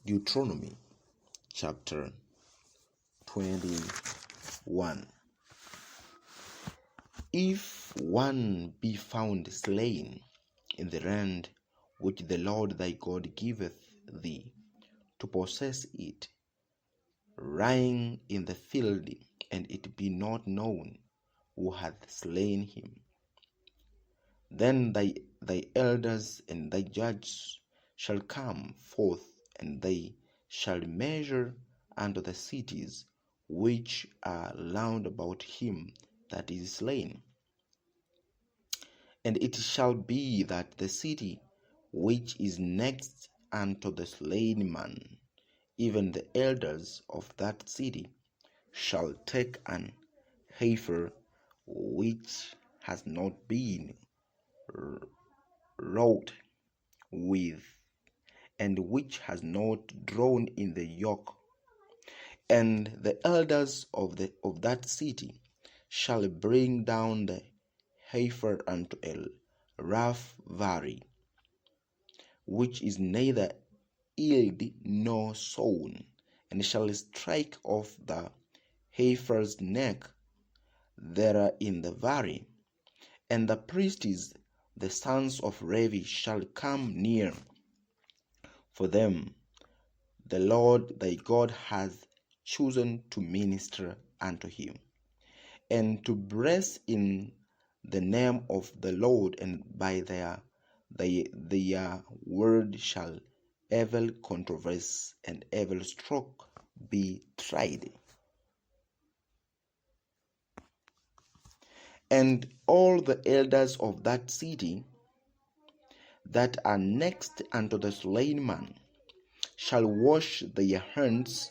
Deuteronomy chapter 21. If one be found slain in the land which the Lord thy God giveth thee to possess it, lying in the field, and it be not known who hath slain him, then thy elders and thy judges shall come forth, and they shall measure unto the cities which are round about him that is slain. And it shall be that the city which is next unto the slain man, even the elders of that city, shall take an heifer which has not been wrought with, and which has not drawn in the yoke, and the elders of that city shall bring down the heifer unto a rough valley, which is neither yielded nor sown, and shall strike off the heifer's neck there in the valley. And the priests, the sons of Levi, shall come near, for them the Lord thy God hath chosen to minister unto him, and to bless in the name of the Lord, and by their word shall evil controversy and evil stroke be tried. And all the elders of that city that are next unto the slain man shall wash their hands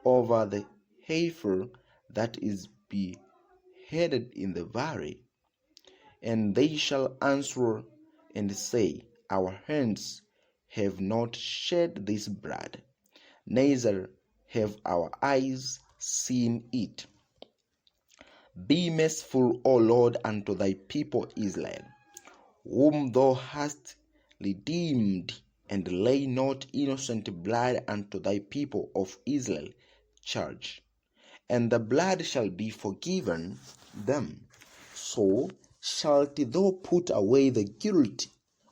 over the heifer that is beheaded in the valley, and they shall answer and say, Our hands have not shed this blood, neither have our eyes seen it. Be merciful, O Lord, unto thy people Israel, whom thou hast redeemed, and lay not innocent blood unto thy people of Israel charge, and the blood shall be forgiven them. So shalt thou put away the guilt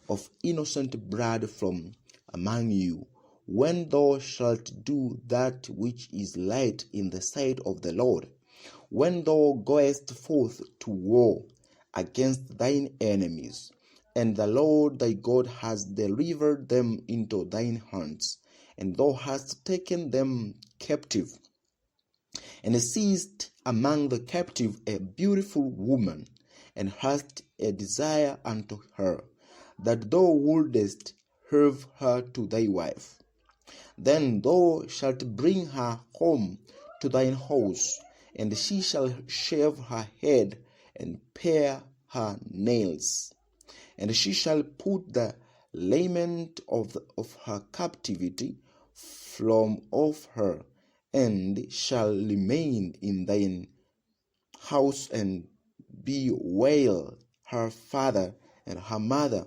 of innocent blood from among you, when thou shalt do that which is right in the sight of the Lord, when thou goest forth to war against thine enemies, and the Lord thy God has delivered them into thine hands, and thou hast taken them captive, and seized among the captive a beautiful woman, and hast a desire unto her, that thou wouldest have her to thy wife. Then thou shalt bring her home to thine house, and she shall shave her head and pare her nails, and she shall put the raiment of her captivity from off her, and shall remain in thine house, and bewail her father and her mother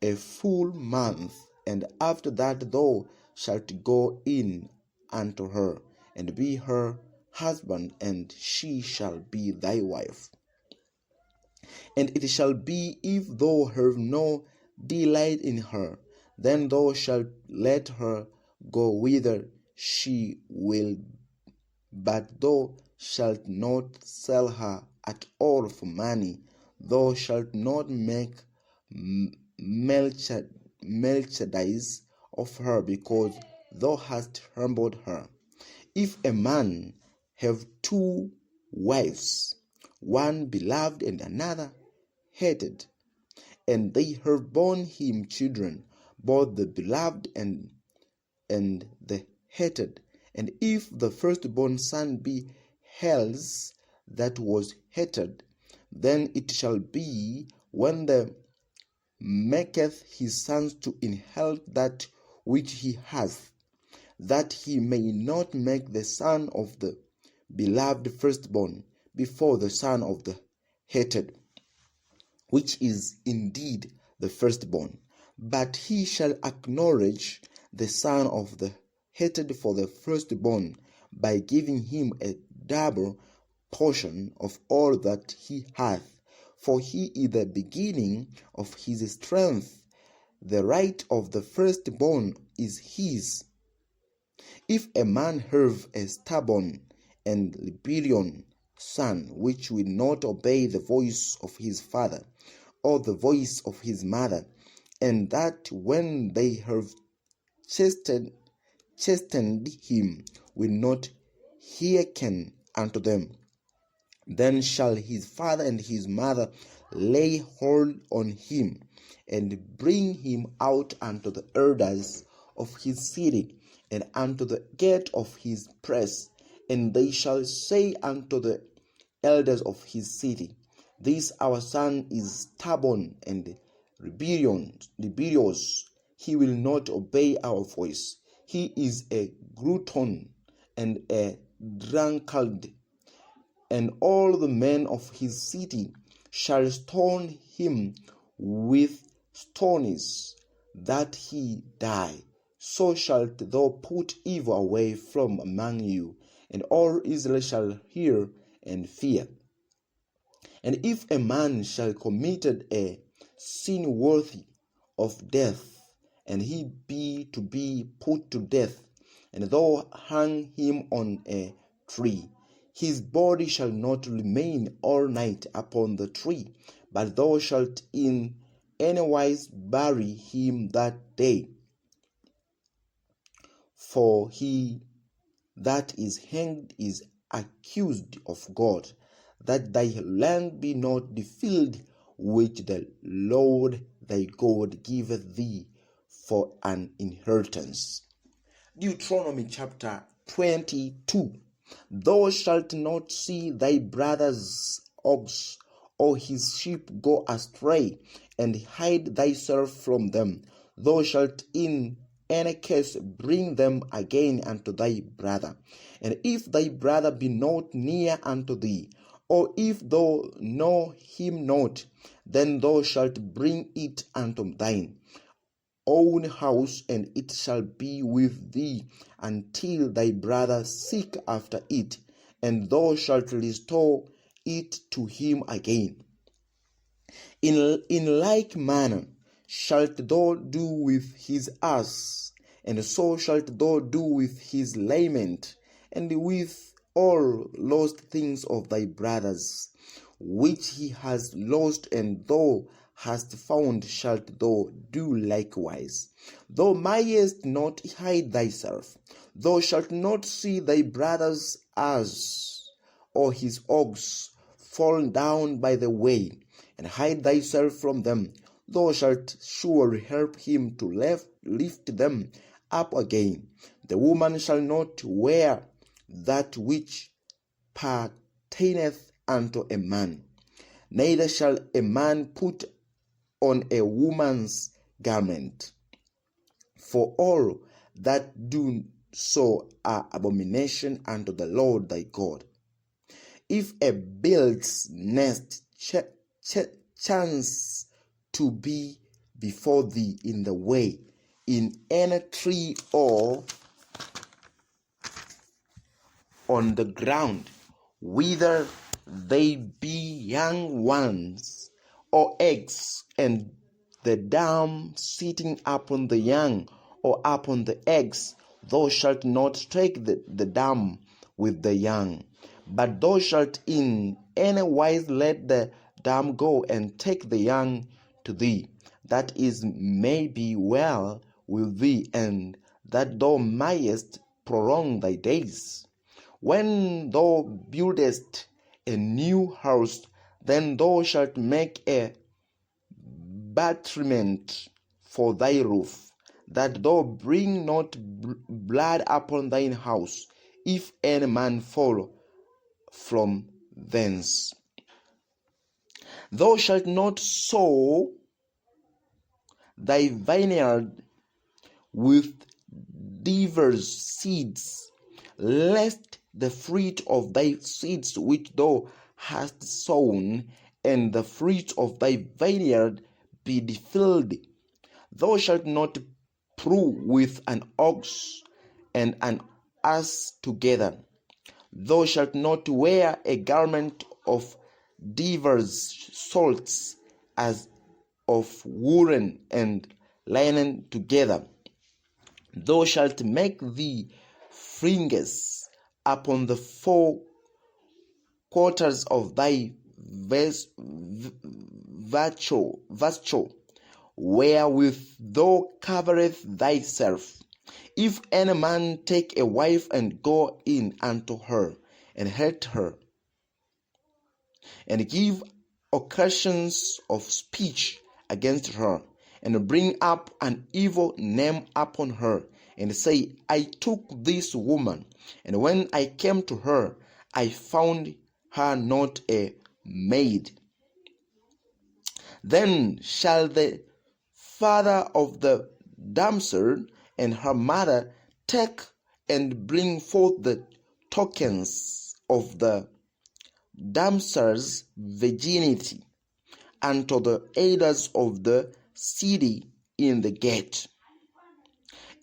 a full month. And after that thou shalt go in unto her, and be her husband, and she shall be thy wife. And it shall be, if thou have no delight in her, then thou shalt let her go whither she will, but thou shalt not sell her at all for money. Thou shalt not make merchandise of her, because thou hast humbled her. If a man have two wives, one beloved and another hated, and they have borne him children, both the beloved and the hated, and if the firstborn son be hers that was hated, then it shall be, when the maketh his sons to inherit that which he hath, that he may not make the son of the beloved firstborn before the son of the hated, which is indeed the firstborn, but he shall acknowledge the son of the hated for the firstborn by giving him a double portion of all that he hath, for he is the beginning of his strength. The right of the firstborn is his. If a man have a stubborn and rebellious son, which will not obey the voice of his father or the voice of his mother, and that when they have chastened him will not hearken unto them, then shall his father and his mother lay hold on him, and bring him out unto the elders of his city, and unto the gate of his press, and they shall say unto the elders of his city, This our son is stubborn and rebellious. He will not obey our voice. He is a glutton and a drunkard. And all the men of his city shall stone him with stones, that he die. So shalt thou put evil away from among you, and all Israel shall hear and fear. And if a man shall commit a sin worthy of death, and he be to be put to death, and thou hang him on a tree, his body shall not remain all night upon the tree, but thou shalt in any wise bury him that day. For he that is hanged is accused of God, that thy land be not defiled, which the Lord thy God giveth thee for an inheritance. Deuteronomy chapter 22. Thou shalt not see thy brother's ox or his sheep go astray, and hide thyself from them. Thou shalt in any case bring them again unto thy brother. And if thy brother be not near unto thee, or if thou know him not, then thou shalt bring it unto thine own house, and it shall be with thee until thy brother seek after it, and thou shalt restore it to him again. In like manner shalt thou do with his ass, and so shalt thou do with his lament, and with all lost things of thy brothers, which he has lost, and thou hast found, shalt thou do likewise. Thou mayest not hide thyself. Thou shalt not see thy brother's ass or his ox fall down by the way, and hide thyself from them. Thou shalt surely help him to lift them up again. The woman shall not wear that which pertaineth unto a man, neither shall a man put on a woman's garment. For all that do so are abomination unto the Lord thy God. If a bird's nest chance to be before thee in the way, in any tree or on the ground, whether they be young ones or eggs, and the dam sitting upon the young or upon the eggs, thou shalt not take the dam with the young, but thou shalt in any wise let the dam go, and take the young to thee, that is may be well with thee, and that thou mayest prolong thy days. When thou buildest a new house, then thou shalt make a battlement for thy roof, that thou bring not blood upon thine house, if any man fall from thence. Thou shalt not sow thy vineyard with divers seeds, lest the fruit of thy seeds which thou hast sown, and the fruit of thy vineyard be defiled. Thou shalt not plough with an ox, and an ass together. Thou shalt not wear a garment of divers sorts, as of woolen and linen together. Thou shalt make thee fringes upon the four quarters of thy vesture, wherewith thou coverest thyself. If any man take a wife and go in unto her, and hurt her, and give occasions of speech against her, and bring up an evil name upon her, and say, I took this woman, and when I came to her, I found her not a maid. Then shall the father of the damsel and her mother take and bring forth the tokens of the damsel's virginity unto the elders of the city in the gate.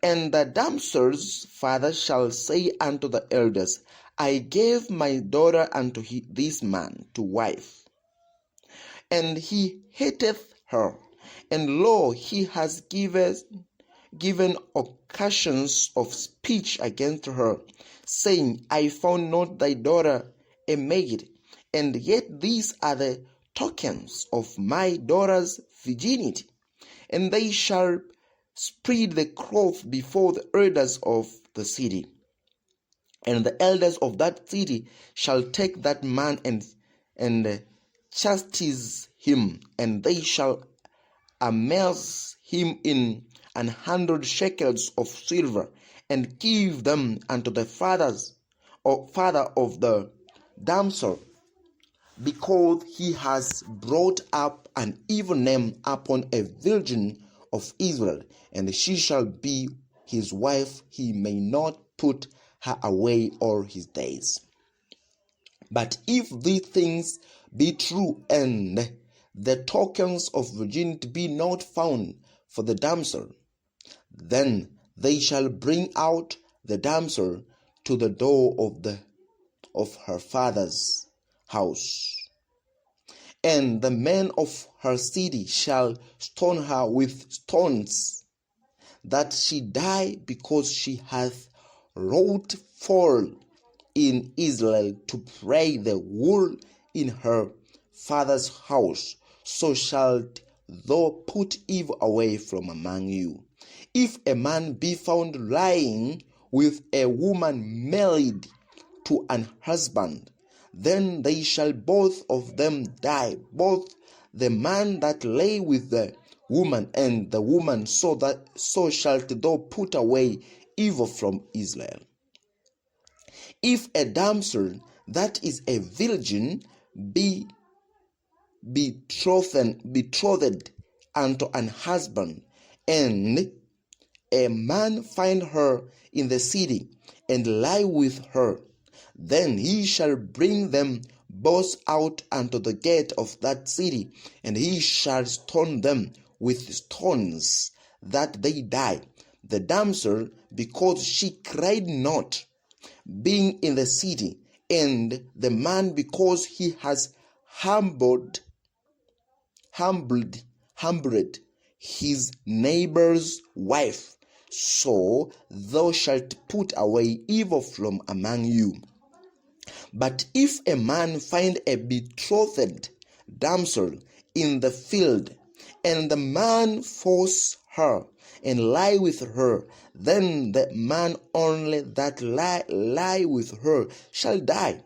And the damsel's father shall say unto the elders, I gave my daughter unto this man to wife, and he hateth her, and lo, he has given occasions of speech against her, saying, I found not thy daughter a maid, and yet these are the tokens of my daughter's virginity. And they shall spread the cloth before the elders of the city. And the elders of that city shall take that man and chastise him, and they shall amaze him in 100 shekels of silver, and give them unto the father of the damsel, because he has brought up an evil name upon a virgin of Israel, and she shall be his wife. He may not put her away all his days. But if these things be true, and the tokens of virginity be not found for the damsel, then they shall bring out the damsel to the door of her father's house, and the men of her city shall stone her with stones, that she die, because she hath wrought fall in Israel to pray the wool in her father's house. So shalt thou put evil away from among you. If a man be found lying with a woman married to an husband, then they shall both of them die, both the man that lay with the woman and the woman. So shalt thou put away evil from Israel. If a damsel that is a virgin be betrothed unto an husband, and a man find her in the city, and lie with her, then he shall bring them both out unto the gate of that city, and he shall stone them with stones, that they die. The damsel, because she cried not, being in the city, and the man, because he has humbled his neighbor's wife. So thou shalt put away evil from among you. But if a man find a betrothed damsel in the field, and the man force her and lie with her, then the man only that lie with her shall die.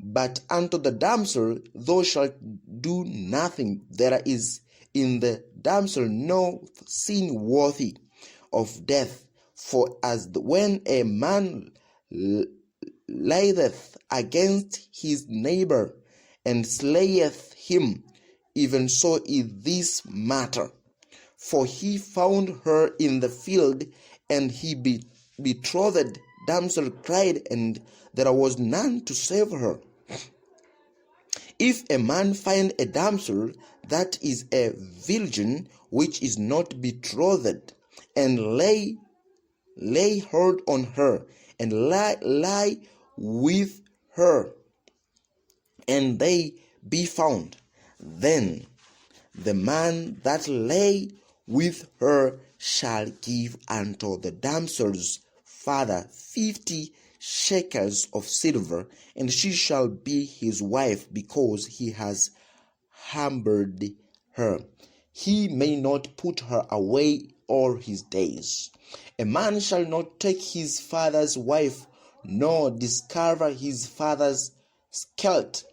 But unto the damsel thou shalt do nothing. There is in the damsel no sin worthy of death. For as when a man lieth against his neighbor and slayeth him, even so is this matter. For he found her in the field, and he betrothed damsel cried, and there was none to save her. If a man find a damsel that is a virgin, which is not betrothed, and lay lay hold on her, and lie with her, and they be found. Then the man that lay with her shall give unto the damsel's father 50 shekels of silver, and she shall be his wife, because he has humbled her. He may not put her away all his days. A man shall not take his father's wife, nor discover his father's skirt.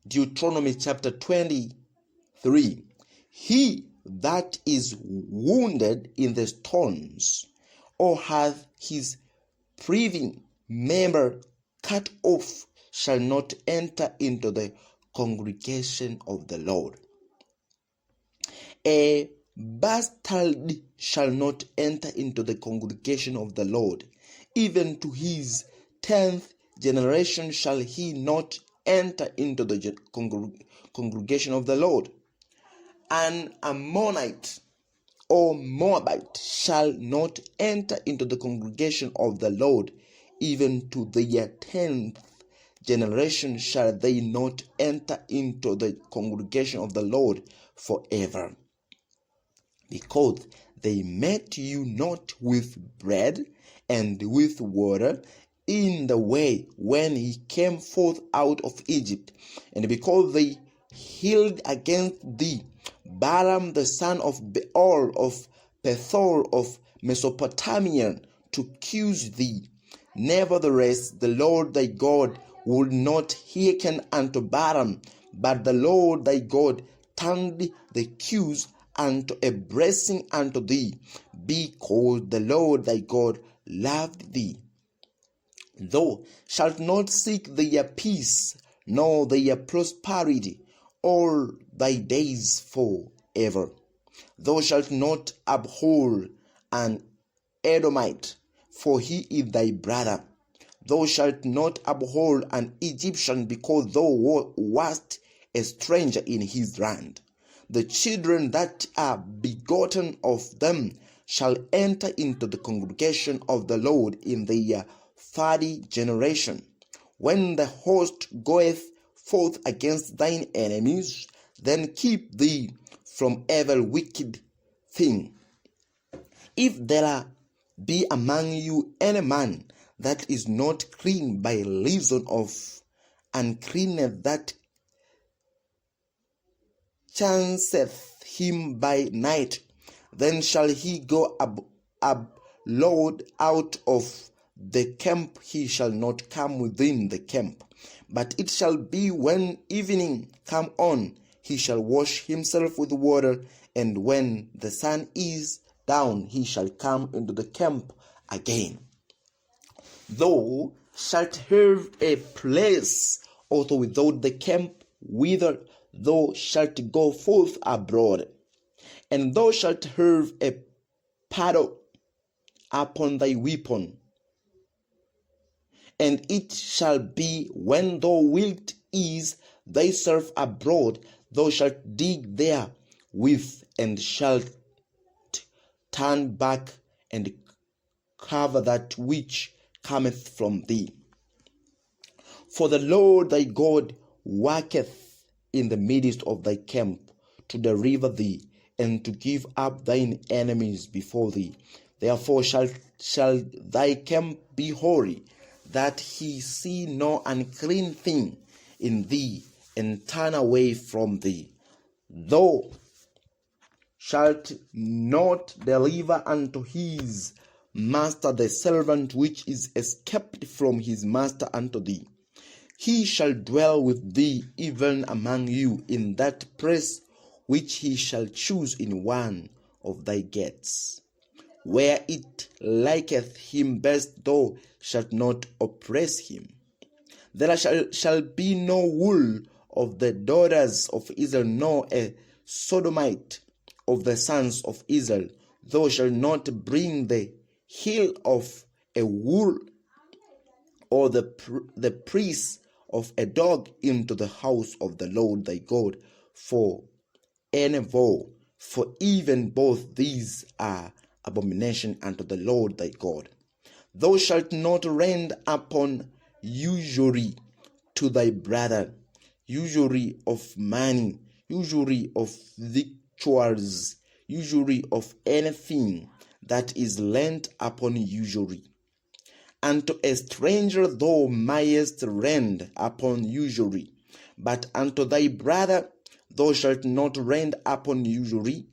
Deuteronomy chapter 23. He that is wounded in the stones, or hath his privy member cut off, shall not enter into the congregation of the Lord. A bastard shall not enter into the congregation of the Lord. Even to his 10th generation shall he not enter into the congregation of the Lord. An Ammonite or Moabite shall not enter into the congregation of the Lord. Even to their 10th generation shall they not enter into the congregation of the Lord forever. Because they met you not with bread and with water in the way when he came forth out of Egypt, and because they held against thee Balaam the son of Beor of Pethor of Mesopotamia to accuse thee. Nevertheless, the Lord thy God would not hearken unto Balaam, but the Lord thy God turned the accuse unto a blessing unto thee, because the Lord thy God loved thee. Thou shalt not seek their peace, nor their prosperity, all thy days forever. Thou shalt not abhor an Edomite, for he is thy brother. Thou shalt not abhor an Egyptian, because thou wast a stranger in his land. The children that are begotten of them shall enter into the congregation of the Lord in their 30th generation. When the host goeth forth against thine enemies, then keep thee from every wicked thing. If there be among you any man that is not clean by reason of uncleanness that chanceth him by night, then shall he go abroad out of the camp. He shall not come within the camp. But it shall be when evening come on, he shall wash himself with water, and when the sun is down, he shall come into the camp again. Thou shalt have a place also without the camp, whither thou shalt go forth abroad, and thou shalt have a paddle upon thy weapon. And it shall be when thou wilt ease thyself abroad, thou shalt dig therewith, and shalt turn back and cover that which cometh from thee. For the Lord thy God worketh in the midst of thy camp to deliver thee, and to give up thine enemies before thee. Therefore shall thy camp be holy, that he see no unclean thing in thee, and turn away from thee. Thou shalt not deliver unto his master the servant which is escaped from his master unto thee. He shall dwell with thee even among you in that place which he shall choose in one of thy gates. Where it liketh him best, thou shalt not oppress him. There shall be no wool of the daughters of Israel, nor a sodomite of the sons of Israel. Thou shalt not bring the heel of a wool or the priest of a dog into the house of the Lord thy God for any vow, for even both these are abomination unto the Lord thy God. Thou shalt not render upon usury to thy brother, usury of money, usury of victuals, usury of anything that is lent upon usury. Unto a stranger thou mayest render upon usury, but unto thy brother thou shalt not render upon usury,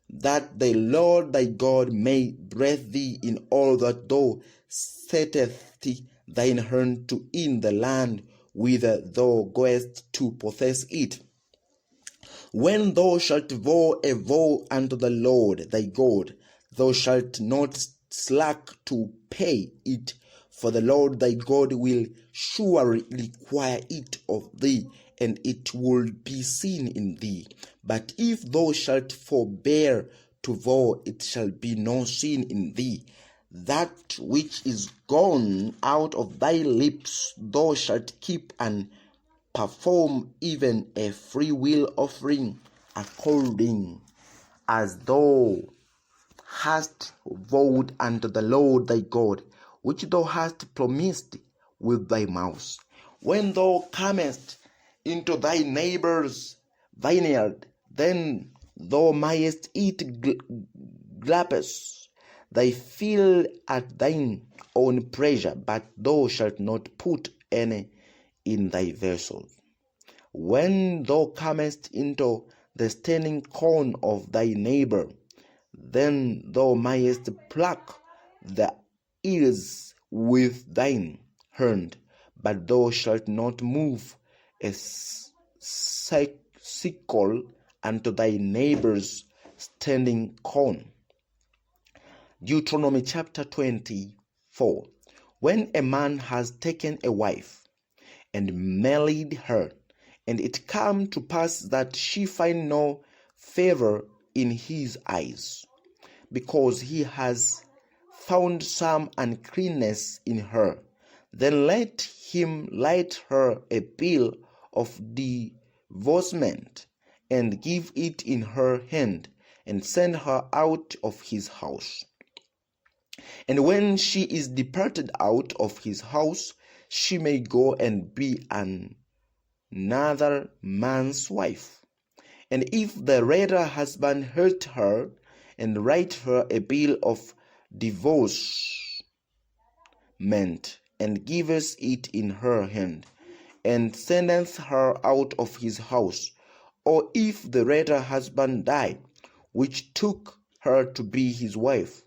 that the Lord thy God may bless thee in all that thou settest thine hand to in the land whither thou goest to possess it. When thou shalt vow a vow unto the Lord thy God, thou shalt not slack to pay it, for the Lord thy God will surely require it of thee, and it will be seen in thee. But if thou shalt forbear to vow, it shall be no sin in thee. That which is gone out of thy lips thou shalt keep, and perform even a free will offering, according as thou hast vowed unto the Lord thy God, which thou hast promised with thy mouth. When thou comest into thy neighbor's vineyard, then thou mayest eat grapes thy fill at thine own pleasure, but thou shalt not put any in thy vessel. When thou comest into the standing corn of thy neighbor, then thou mayest pluck the ears with thine hand, but thou shalt not move a sickle unto thy neighbor's standing corn. Deuteronomy chapter 24. When a man has taken a wife and married her, and it come to pass that she find no favor in his eyes, because he has found some uncleanness in her, then let him write her a bill of divorcement, and give it in her hand, and send her out of his house. And when she is departed out of his house, she may go and be another man's wife. And if the later husband hurt her, and write her a bill of divorcement, and gives it in her hand, and sendeth her out of his house, or if the later husband die, which took her to be his wife,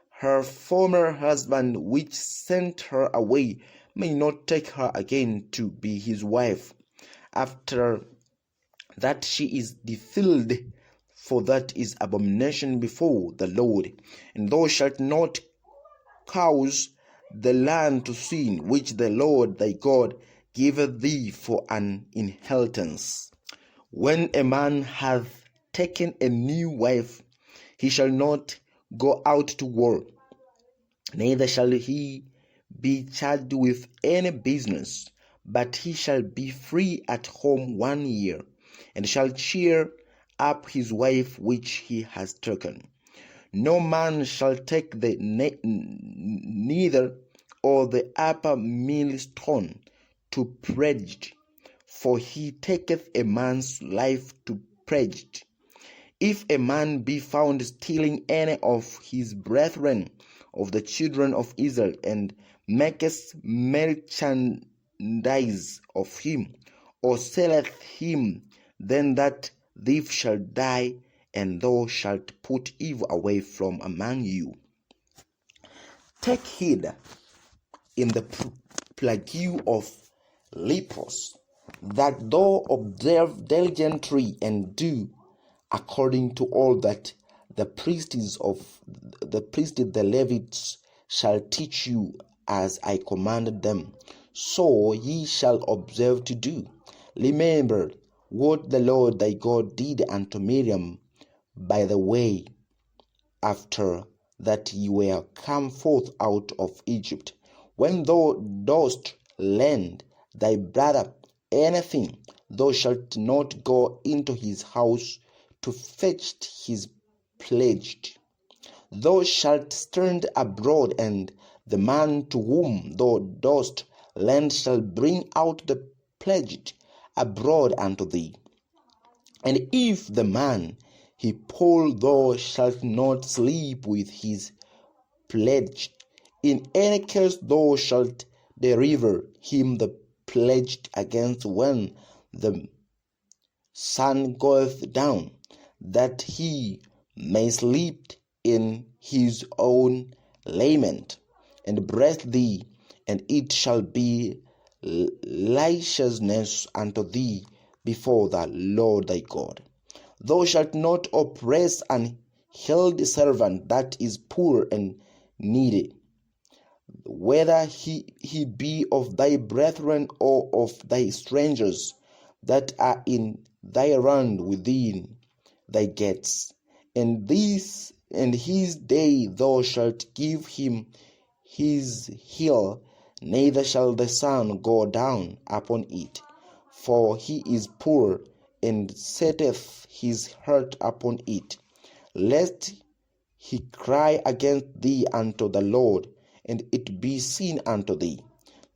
her former husband which sent her away may not take her again to be his wife, after that she is defiled, for that is abomination before the Lord. And thou shalt not cause the land to sin, which the Lord thy God giveth thee for an inheritance. When a man hath taken a new wife, he shall not go out to war, neither shall he be charged with any business, but he shall be free at home 1 year, and shall cheer up his wife which he has taken. No man shall take the nether or the upper millstone to pledge, for he taketh a man's life to pledge. If a man be found stealing any of his brethren of the children of Israel, and maketh merchandise of him, or selleth him, then that thief shall die, and thou shalt put evil away from among you. Take heed in the plague of lepers, that thou observe diligently and do according to all that the priests the Levites shall teach you, as I commanded them, so ye shall observe to do. Remember what the Lord thy God did unto Miriam by the way, after that ye were come forth out of Egypt. When thou dost lend thy brother anything, thou shalt not go into his house to fetch his pledge. Thou shalt stand abroad, and the man to whom thou dost lend shall bring out the pledged abroad unto thee. And if the man he poll, thou shalt not sleep with his pledged. In any case thou shalt deliver him the pledged against when the sun goeth down, that he may sleep in his own lament, and breathe thee, and it shall be licentiousness unto thee before the Lord thy God. Thou shalt not oppress an hired servant that is poor and needy, whether he be of thy brethren or of thy strangers that are in thy land within thy gates. And his day thou shalt give him his hill, neither shall the sun go down upon it. For he is poor, and setteth his heart upon it, lest he cry against thee unto the Lord, and it be sin unto thee.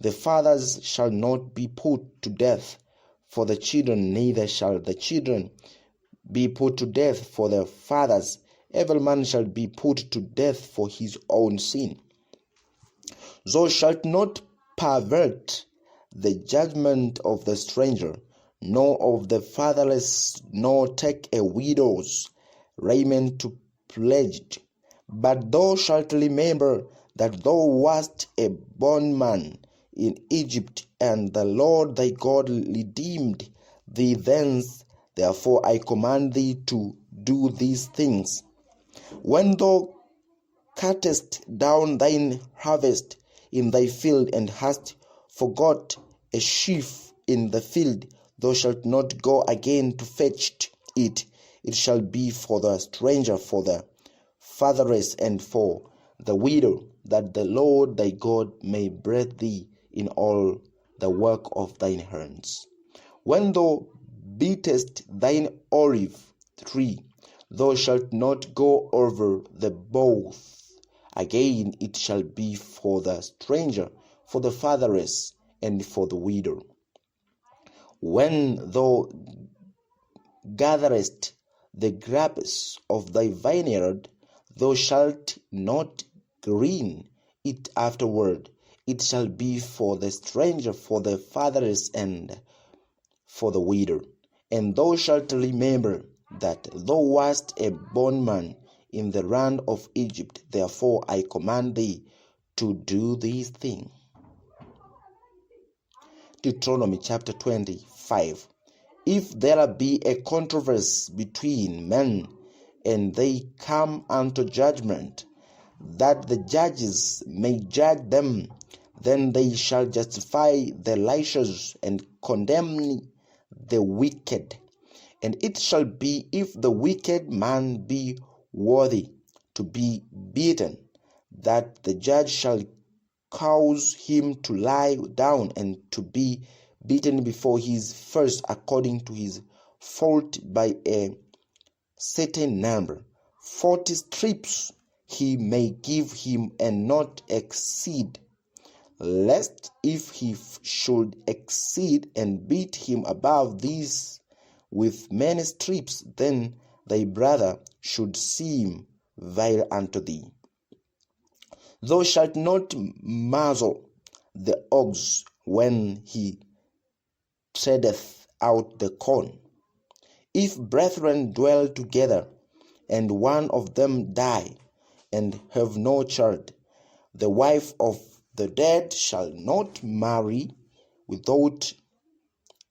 The fathers shall not be put to death for the children, neither shall the children be put to death for their fathers. Every man shall be put to death for his own sin. Thou shalt not pervert the judgment of the stranger, nor of the fatherless, nor take a widow's raiment to pledge. But thou shalt remember that thou wast a bondman in Egypt, and the Lord thy God redeemed thee thence. Therefore I command thee to do these things. When thou cuttest down thine harvest in thy field, and hast forgot a sheaf in the field, thou shalt not go again to fetch it. It shall be for the stranger, for the fatherless, and for the widow, that the Lord thy God may bless thee in all the work of thine hands. When thou beatest thine olive tree, thou shalt not go over the boughs again. It shall be for the stranger, for the fatherless, and for the widow. When thou gatherest the grapes of thy vineyard, thou shalt not glean it afterward. It shall be for the stranger, for the fatherless, and for the widow. And thou shalt remember that thou wast a bondman in the land of Egypt. Therefore I command thee to do these things. Deuteronomy chapter 25. If there be a controversy between men, and they come unto judgment, that the judges may judge them, then they shall justify the righteous and condemn the wicked. And it shall be, if the wicked man be worthy to be beaten, that the judge shall cause him to lie down and to be beaten before his first according to his fault by a certain number. 40 strips he may give him, and not exceed, lest if he should exceed and beat him above these with many strips, then thy brother should seem vile unto thee. Thou shalt not muzzle the ox when he treadeth out the corn. If brethren dwell together, and one of them die, and have no child, the wife of the dead shall not marry without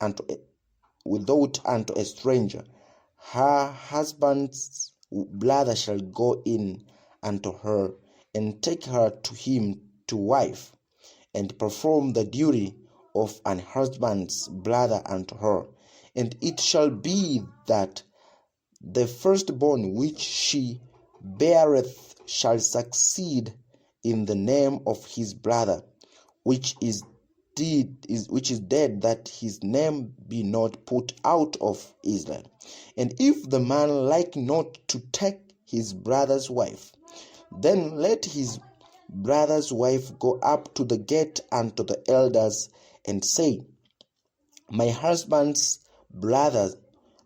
unto a stranger. Her husband's brother shall go in unto her, and take her to him to wife, and perform the duty of an husband's brother unto her. And it shall be that the firstborn which she beareth shall succeed in the name of his brother, which is dead, that his name be not put out of Israel. And if the man like not to take his brother's wife, Then let his brother's wife go up to the gate unto the elders, and say, My husband's brother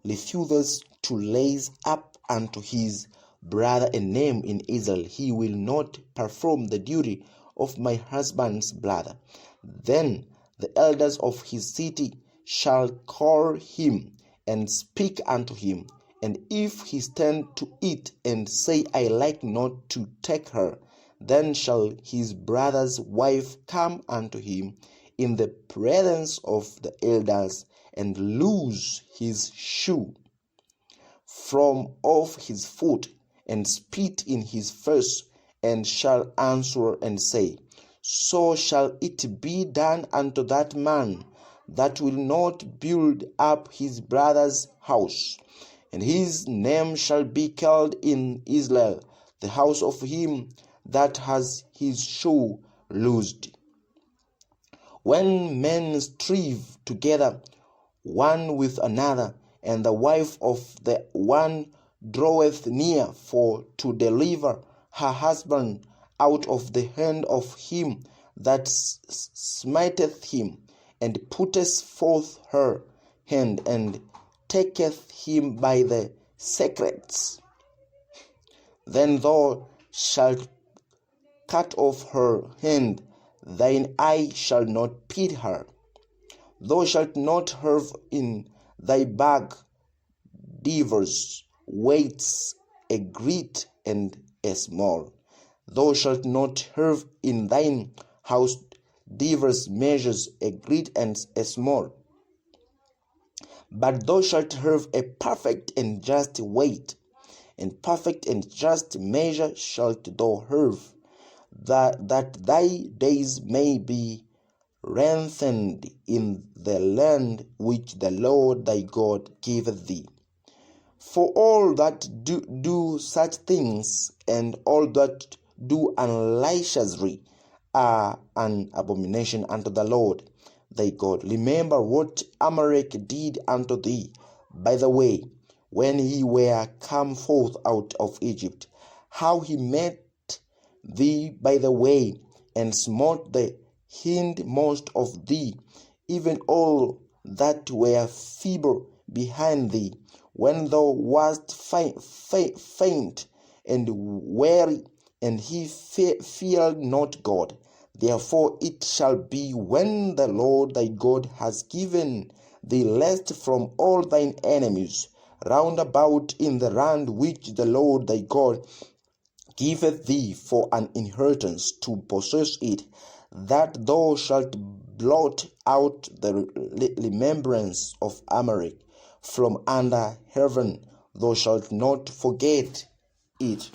refuses to raise up unto his brother a name in Israel. He will not perform the duty of my husband's brother. Then the elders of his city shall call him and speak unto him. And if he stand to it and say, I like not to take her, then shall his brother's wife come unto him in the presence of the elders, and loose his shoe from off his foot, and spit in his face, and shall answer and say, So shall it be done unto that man that will not build up his brother's house. And his name shall be called in Israel, the house of him that has his shoe loosed. When men strive together one with another, and the wife of the one draweth near for to deliver her husband out of the hand of him that smiteth him, and putteth forth her hand, and taketh him by the secrets, then thou shalt cut off her hand, thine eye shall not pity her. Thou shalt not have in thy bag divers weights, a great and a small. Thou shalt not have in thine house divers measures, a great and a small. But thou shalt have a perfect and just weight, and perfect and just measure shalt thou have, that thy days may be lengthened in the land which the Lord thy God giveth thee. For all that do such things, and all that do unrighteously, are an abomination unto the Lord thy God. Remember what Amalek did unto thee by the way, when ye were come forth out of Egypt, how he met thee by the way, and smote the hindmost of thee, even all that were feeble behind thee, when thou wast faint and weary, and he feared not God. Therefore it shall be, when the Lord thy God has given thee rest from all thine enemies round about in the land which the Lord thy God giveth thee for an inheritance to possess it, that thou shalt blot out the remembrance of Amalek from under heaven. Thou shalt not forget it.